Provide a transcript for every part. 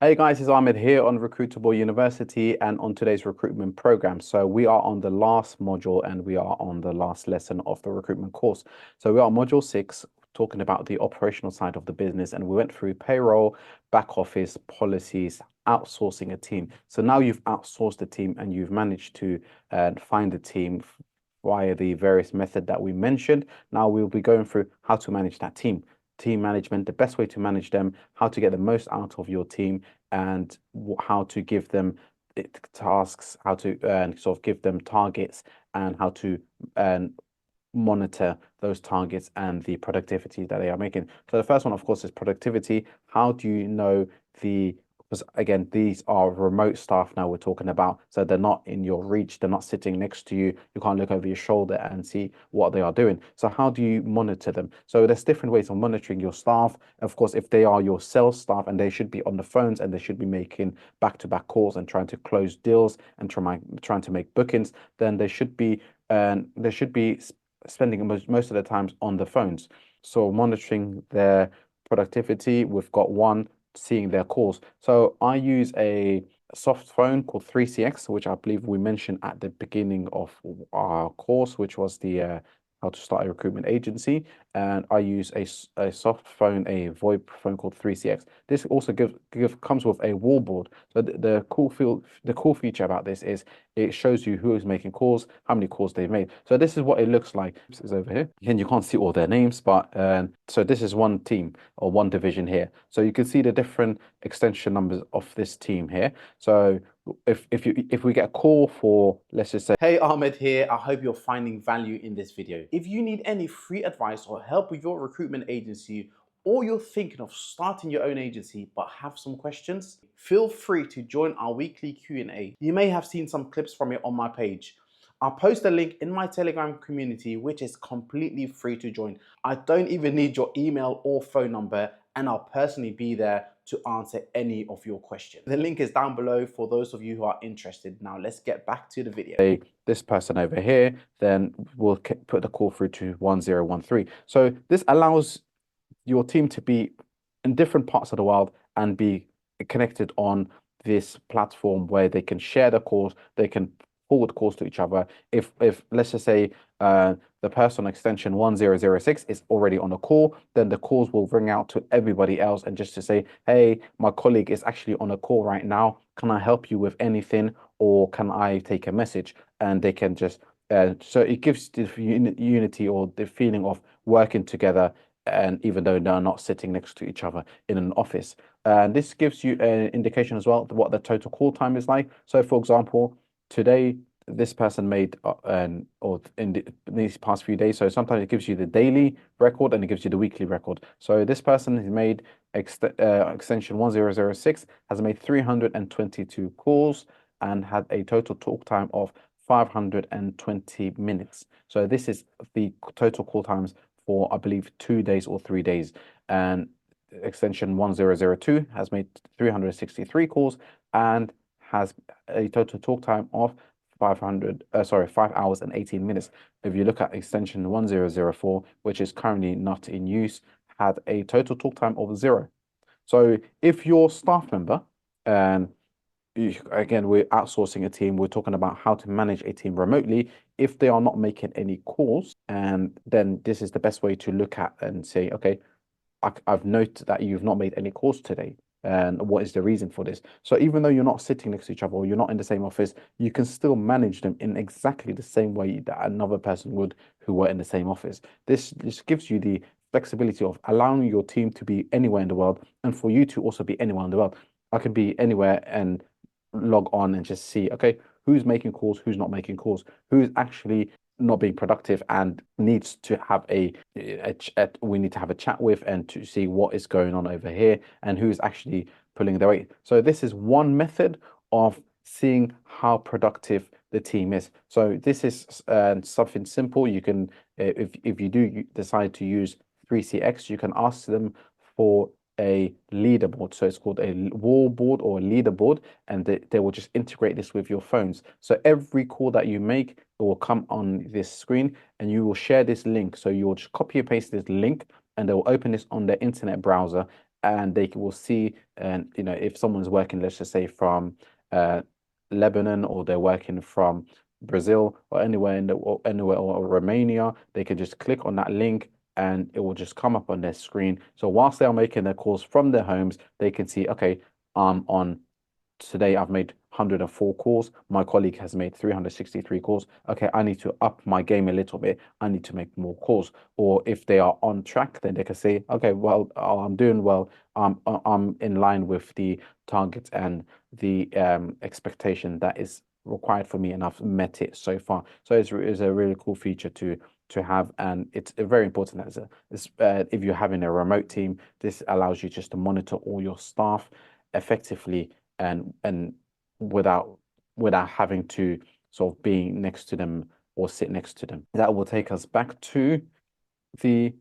Hey guys, it's Ahmed here on Recruitable University and on today's recruitment program. So we are on the last module and we are on the last lesson of the recruitment course. So we are on module 6, talking about the operational side of the business, and we went through payroll, back office, policies, outsourcing a team. So now you've outsourced the team and you've managed to find a team via the various method that we mentioned. Now we'll be going through how to manage that team management, the best way to manage them, how to get the most out of your team, and how to give them tasks, how to sort of give them targets, and how to monitor those targets and the productivity that they are making. So the first one, of course, is productivity. How do you know the because again, these are remote staff now we're talking about. So they're not in your reach, they're not sitting next to you. You can't look over your shoulder and see what they are doing. So how do you monitor them? So there's different ways of monitoring your staff. Of course, if they are your sales staff and they should be on the phones and they should be making back-to-back calls and trying to close deals and trying to make bookings, then they should be spending most of their times on the phones. So monitoring their productivity, we've got one, seeing their calls. So I use a soft phone called 3CX, which I believe we mentioned at the beginning of our course, which was the how to start a recruitment agency. And I use a soft phone, a VoIP phone called 3CX. This also comes with a wallboard. So the cool feature about this is it shows you who is making calls, how many calls they've made. So this is what it looks like. This is over here. Again, you can't see all their names, but so this is one team or one division here. So you can see the different extension numbers of this team here. So if we get a call for, let's just say, hey, Ahmed here, I hope you're finding value in this video. If you need any free advice or help with your recruitment agency, or you're thinking of starting your own agency but have some questions, feel free to join our weekly Q&A. You may have seen some clips from it on my page. I'll post a link in my Telegram community, which is completely free to join. I don't even need your email or phone number, and I'll personally be there to answer any of your questions. The link is down below for those of you who are interested. Now let's get back to the video. This person over here, then we'll put the call through to 1013. So this allows your team to be in different parts of the world and be connected on this platform where they can share the calls, they can forward calls to each other. If let's just say the person on extension 1006 is already on a call, then the calls will ring out to everybody else and just to say, hey, my colleague is actually on a call right now. Can I help you with anything, or can I take a message? And they can just so it gives the unity or the feeling of working together, and even though they're not sitting next to each other in an office. And this gives you an indication as well what the total call time is like. So for example, today this person made or in these past few days. So sometimes it gives you the daily record and it gives you the weekly record. So this person has made extension 1006 has made 322 calls and had a total talk time of 520 minutes. So this is the total call times for, I believe, 2 days or 3 days. And extension 1002 has made 363 calls and has a total talk time of 5 hours and 18 minutes. If you look at extension 1004, which is currently not in use, had a total talk time of 0. So if your staff member, and again, we're outsourcing a team, we're talking about how to manage a team remotely. If they are not making any calls, and then this is the best way to look at and say, okay, I've noted that you've not made any calls today. And what is the reason for this? So even though you're not sitting next to each other or you're not in the same office, you can still manage them in exactly the same way that another person would who were in the same office. This gives you the flexibility of allowing your team to be anywhere in the world and for you to also be anywhere in the world. I could be anywhere and log on and just see, okay, who's making calls, who's not making calls, who's actually not being productive and needs to have we need to have a chat with and to see what is going on over here and who's actually pulling their weight. So this is one method of seeing how productive the team is. So this is something simple. You can, if you do decide to use 3CX, you can ask them for a leaderboard. So it's called a wallboard or a leaderboard, and they will just integrate this with your phones. So every call that you make, it will come on this screen and you will share this link. So you will just copy and paste this link and they will open this on their internet browser and they will see, and if someone's working, let's just say from uh, Lebanon, or they're working from Brazil, or anywhere or anywhere, or Romania, they can just click on that link and it will just come up on their screen. So whilst they are making their calls from their homes, they can see, okay, on today I've made 104 calls. My colleague has made 363 calls. Okay, I need to up my game a little bit. I need to make more calls. Or if they are on track, then they can say, okay, well, I'm doing well. I'm in line with the targets and the expectation that is required for me, and I've met it so far. So it's a really cool feature to have, and it's very important if you're having a remote team. This allows you just to monitor all your staff effectively, and without having to sort of being next to them or sit next to them. That will take us back to the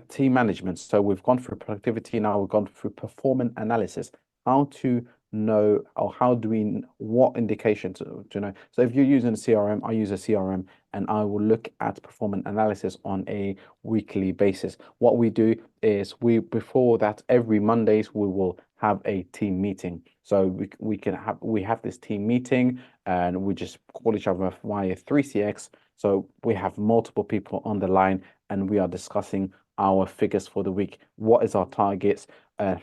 team management. So we've gone through productivity, now we've gone through performance analysis. How to know, or how do we, what indications to know? So if you're using a CRM, I use a CRM, and I will look at performance analysis on a weekly basis. What we do is before that, every Mondays we will have a team meeting. So we have this team meeting, and we just call each other via 3CX. So we have multiple people on the line, and we are discussing our figures for the week. What is our targets?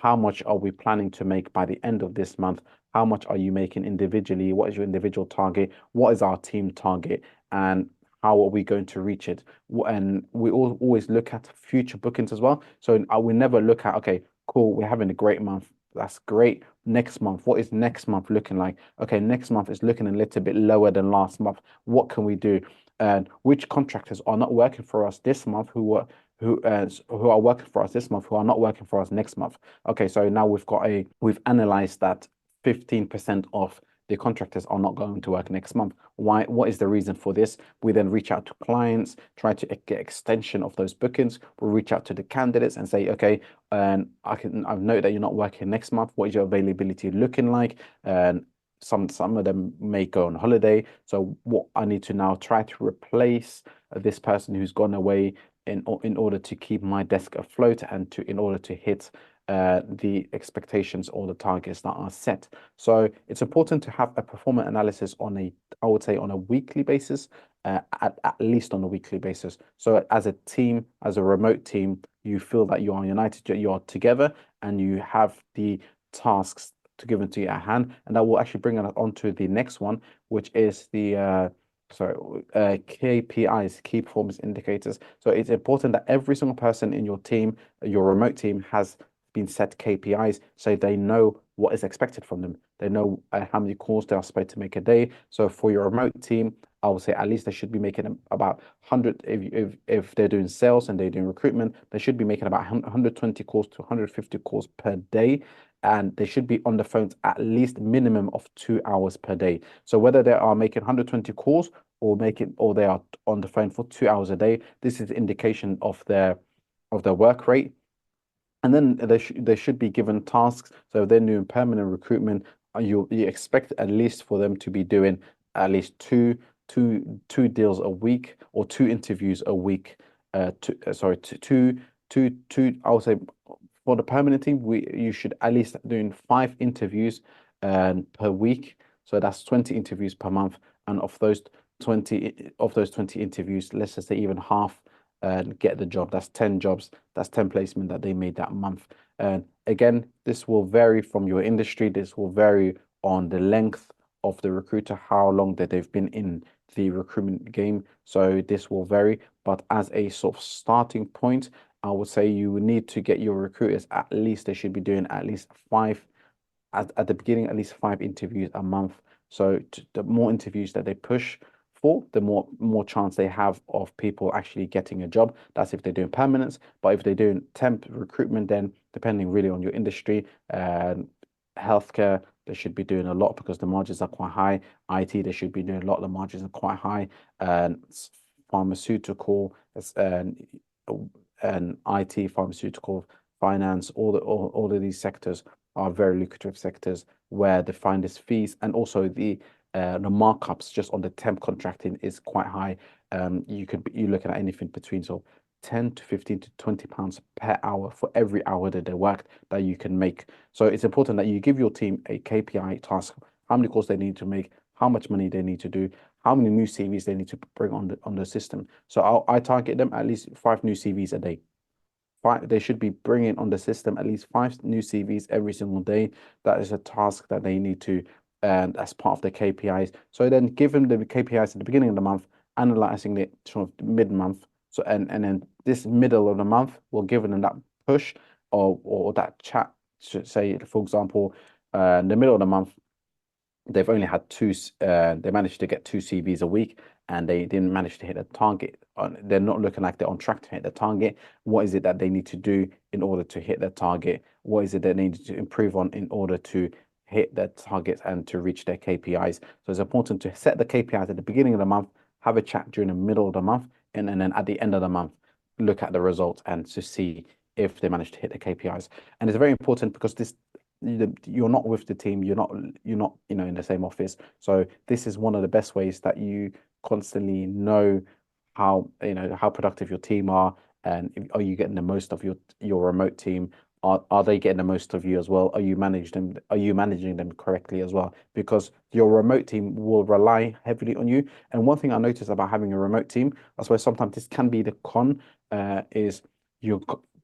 How much are we planning to make by the end of this month? How much are you making individually? What is your individual target? What is our team target? And how are we going to reach it? And we always look at future bookings as well. So we never look at, okay, cool, we're having a great month. That's great. Next month, what is next month looking like? Okay, next month is looking a little bit lower than last month. What can we do? And which contractors are not working for us this month, who are working for us this month, who are not working for us next month? Okay, so now we've analyzed that 15% of the contractors are not going to work next month. Why? What is the reason for this? We then reach out to clients, try to get extension of those bookings. We'll reach out to the candidates and say, okay, and I've noted that you're not working next month. What is your availability looking like? And some of them may go on holiday. So what I need to now try to replace this person who's gone away in order to keep my desk afloat, and in order to hit the expectations or the targets that are set. So it's important to have a performance analysis I would say on a weekly basis, at least on a weekly basis. So as a team, as a remote team, you feel that you are united, you are together, and you have the tasks to give into your hand. And that will actually bring us on to the next one, which is the KPIs, key performance indicators. So it's important that every single person in your team, your remote team, has been set KPIs, so they know what is expected from them. They know how many calls they are supposed to make a day. So for your remote team, I would say at least they should be making about 100. If they're doing sales and they're doing recruitment, they should be making about 120 calls to 150 calls per day, and they should be on the phones at least minimum of 2 hours per day. So whether they are making 120 calls or they are on the phone for 2 hours a day, this is an indication of their work rate. And then they should be given tasks. So if they're doing permanent recruitment, you expect at least for them to be doing at least two deals a week, or two interviews a week. Sorry, I would say for the permanent team, you should at least doing 5 interviews per week. So that's 20 interviews per month. And of those 20 interviews, let's just say even half get the job. That's 10 jobs. That's 10 placement that they made that month. And again, this will vary from your industry. This will vary on the length of the recruiter, how long that they've been in the recruitment game. So this will vary. But as a sort of starting point, I would say you need to get your recruiters, at least they should be doing at least 5 at the beginning, at least 5 interviews a month. So the more interviews that they push for, the more chance they have of people actually getting a job. That's if they're doing permanence. But if they're doing temp recruitment, then depending really on your industry, healthcare, they should be doing a lot because the margins are quite high. IT, they should be doing a lot. The margins are quite high. And pharmaceutical, and IT, pharmaceutical, finance, all of these sectors are very lucrative sectors where the finder's fees and also the markups just on the temp contracting is quite high. You're looking at anything between, so 10 to 15 to 20 pounds per hour for every hour that they work that you can make. So it's important that you give your team a KPI task, how many calls they need to make, how much money they need to do, how many new CVs they need to bring on the system. So I target them at least 5 new CVs a day. They should be bringing on the system at least 5 new CVs every single day. That is a task that they need to, and as part of the KPIs. So then give them the KPIs at the beginning of the month, analyzing it sort of mid-month. So and then this middle of the month, we'll give them that push or that chat. Should say, for example, in the middle of the month, they've only had they managed to get 2 CVs a week, and they didn't manage to hit the target. They're not looking like they're on track to hit the target. What is it that they need to do in order to hit their target? What is it that they need to improve on in order to hit their targets and to reach their KPIs? So it's important to set the KPIs at the beginning of the month, have a chat during the middle of the month, and then at the end of the month, look at the results and to see if they managed to hit the KPIs. And it's very important because you're not with the team, you're not in the same office. So this is one of the best ways that you constantly know how productive your team are, and are you getting the most of your remote team? Are they getting the most of you as well? Are you managing them correctly as well? Because your remote team will rely heavily on you. And one thing I noticed about having a remote team, that's why sometimes this can be the con, is you're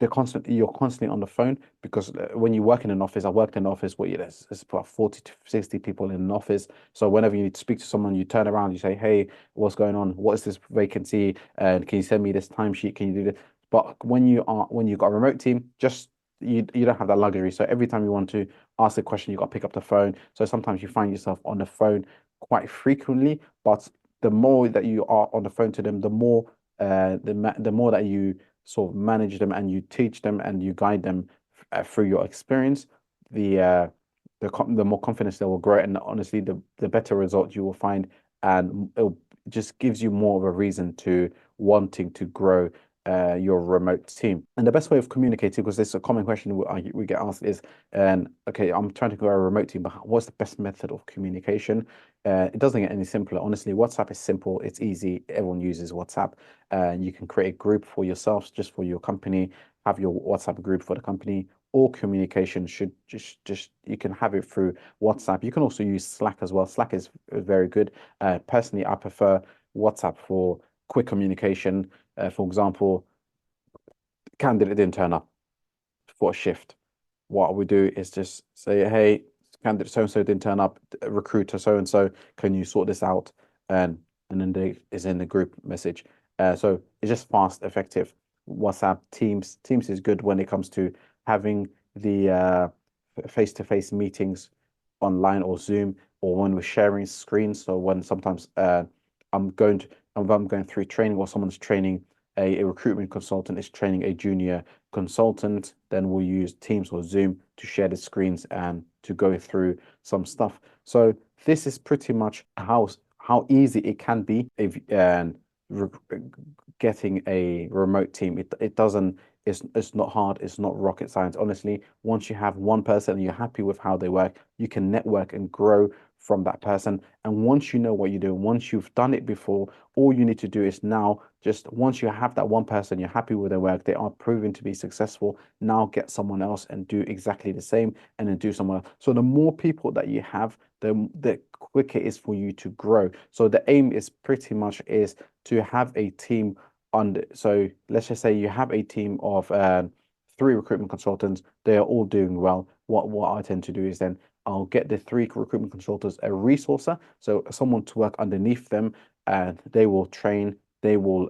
constantly on the phone, because when you work in an office, I worked in an office where there's about 40 to 60 people in an office. So whenever you need to speak to someone, you turn around, you say, "Hey, what's going on? What is this vacancy? And can you send me this timesheet? Can you do this?" But when you've got a remote team, just you don't have that luxury. So every time you want to ask a question, you got to pick up the phone. So sometimes you find yourself on the phone quite frequently. But the more that you are on the phone to them, the more that you sort of manage them and you teach them and you guide them through your experience, the more confidence they will grow, and honestly, the better result you will find, and it just gives you more of a reason to wanting to grow your remote team. And the best way of communicating, because this is a common question we get asked, is, okay, I'm trying to grow a remote team, but what's the best method of communication? It doesn't get any simpler. Honestly, WhatsApp is simple. It's easy. Everyone uses WhatsApp. You can create a group for yourselves, just for your company, have your WhatsApp group for the company. All communication should just you can have it through WhatsApp. You can also use Slack as well. Slack is very good. Personally, I prefer WhatsApp for quick communication. For example, candidate didn't turn up for a shift. What we do is just say, "Hey, candidate so and so didn't turn up. Recruiter so and so, can you sort this out?" And then they is in the group message. So it's just fast, effective. WhatsApp, Teams is good when it comes to having the face-to-face meetings online or Zoom, or when we're sharing screens. So when sometimes I'm going to if I'm going through training, or someone's training a recruitment consultant is training a junior consultant, then we'll use Teams or Zoom to share the screens and to go through some stuff. So this is pretty much how easy it can be if re getting a remote team. It doesn't it's not hard, it's not rocket science. Honestly, once you have one person and you're happy with how they work, you can network and grow from that person. And once you know what you do, once you've done it before, all you need to do is now, just once you have that one person, you're happy with their work, they are proven to be successful, now get someone else and do exactly the same, and then do someone else. So the more people that you have, the quicker it is for you to grow. So the aim is pretty much is to have a team so let's just say you have a team of 3 recruitment consultants. They are all doing well. What I tend to do is then I'll get the 3 recruitment consultants a resourcer, so someone to work underneath them, and they will train, they will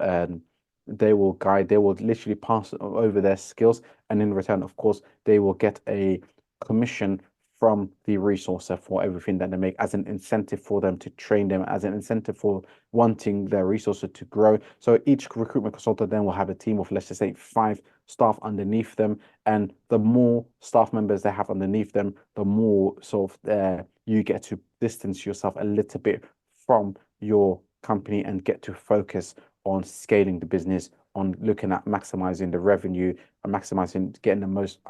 guide, they will literally pass over their skills, and in return, of course, they will get a commission from the resourcer for everything that they make, as an incentive for them to train them, as an incentive for wanting their resources to grow. So each recruitment consultant then will have a team of, let's just say, 5 staff underneath them. And the more staff members they have underneath them, the more sort of you get to distance yourself a little bit from your company and get to focus on scaling the business, on looking at maximizing the revenue and maximizing getting the most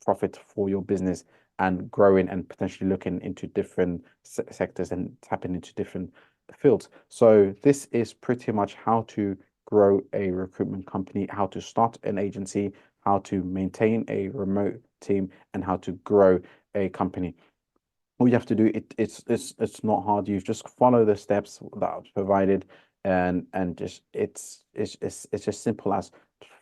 profit for your business, and growing and potentially looking into different sectors and tapping into different fields. So this is pretty much how to grow a recruitment company, how to start an agency, how to maintain a remote team, and how to grow a company. All you have to do, it's not hard. You just follow the steps that I've provided, and just it's just simple as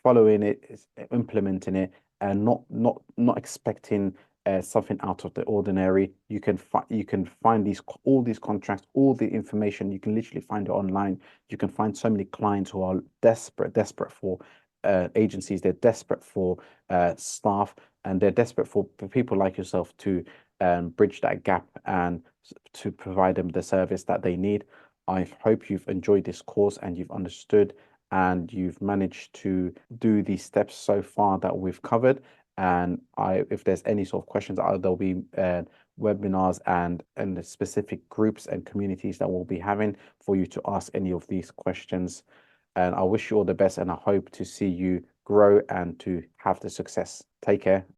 following it, implementing it, and not expecting something out of the ordinary. You can find all these contracts, all the information. You can literally find it online. You can find so many clients who are desperate for agencies. They're desperate for staff, and they're desperate for people like yourself to bridge that gap and to provide them the service that they need. I hope you've enjoyed this course and you've understood and you've managed to do these steps so far that we've covered. And if there's any sort of questions, there'll be webinars and specific groups and communities that we'll be having for you to ask any of these questions. And I wish you all the best, and I hope to see you grow and to have the success. Take care.